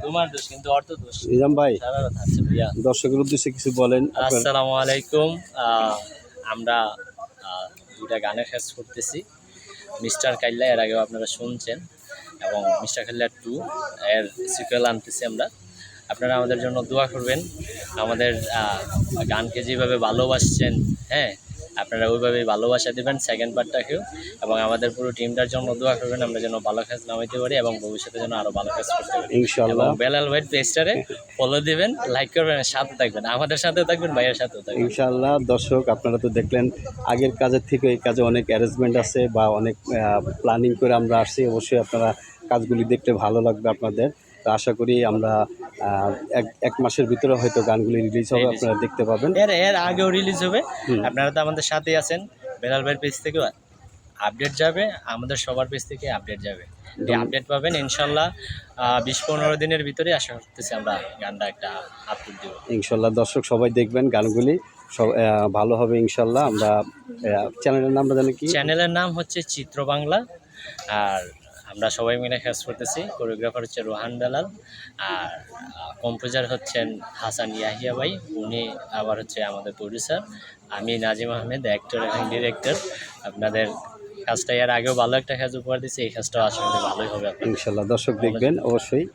তোমার দোষ কিন্তু অর্থ দোষ। নিজাম ভাই, সারা রাত আছে ভাইয়া। দর্শকের উদ্দেশ্যে কিছু বলেন। আসসালামু আলাইকুম। আমরা দুইটা গানের কাজ করতেছি। মিস্টার কাইল্লা এর আগেও আপনারা শুনছেন, এবং মিস্টার কাইল্লা 2 এর সিকুয়েল আনতেছি আমরা। আপনারা আমাদের জন্য দোয়া করবেন, আমাদের গানকে যেভাবে ভালোবাসছেন, হ্যাঁ আপনারা ওইভাবেই ভালোবাসা দেবেন সেকেন্ড পার্টটাকেও, এবং আমাদের পুরো টিমটার জন্য দোয়া করবেন আমরা যেন ভালো কাজ নামাইতে পারি এবং ভবিষ্যতে যেন আরও ভালো কাজ করতে পারি ইনশাআল্লাহ। এবং বেলাল ভাইয়ের পেজটারে ফলো দিবেন, লাইক করবেন, সাথে থাকবেন, আমাদের সাথেও থাকবেন, ভাইয়ের সাথেও থাকবেন ইনশাআল্লাহ। দর্শক, আপনারা তো দেখলেন আগের কাজের থেকে এই কাজে অনেক অ্যারেঞ্জমেন্ট আছে বা অনেক প্ল্যানিং করে আমরা আসছি। অবশ্যই আপনারা কাজগুলি দেখতে ভালো লাগবে আপনাদের। তো আশা করি আমরা এক মাসের ভিতরে হয়তো গানগুলি রিলিজ হবে, আপনারা দেখতে পাবেন। এর আগেও রিলিজ হবে। আপনারা তো আমাদের সাথেই আছেন, বেলাল ভাইয়ের পেজ থেকে আপডেট যাবে, আমাদের সবার পেজ থেকে আপডেট যাবে, আপডেট পাবেন ইনশাল্লাহ। 20-15 দিনের ভিতরে আশা করতেছি আমরা গানটা একটা আপলোড দেবো ইনশাল্লাহ। দর্শক সবাই দেখবেন, গানগুলি সব ভালো হবে ইনশাল্লাহ। আমরা চ্যানেলের নামটা জানি কি? চ্যানেলের নাম হচ্ছে চিত্র বাংলা, আর আমরা সবাই মিলে কাজ করতেছি। কোরিওগ্রাফার হচ্ছে রোহান বেলাল, আর কম্পোজার হচ্ছেন হাসান ইয়াহিয়া ভাই, উনি আবার হচ্ছে আমাদের প্রডিউসার। আমি নাজিম আহমেদ, অ্যাক্টর এবং ডিরেক্টর। আপনাদের কাজটা এর আগেও ভালো একটা কাজ উপহার দিচ্ছে, এই কাজটাও আশা করি ভালোই হবে ইনশাল্লাহ। দর্শক দেখবেন অবশ্যই।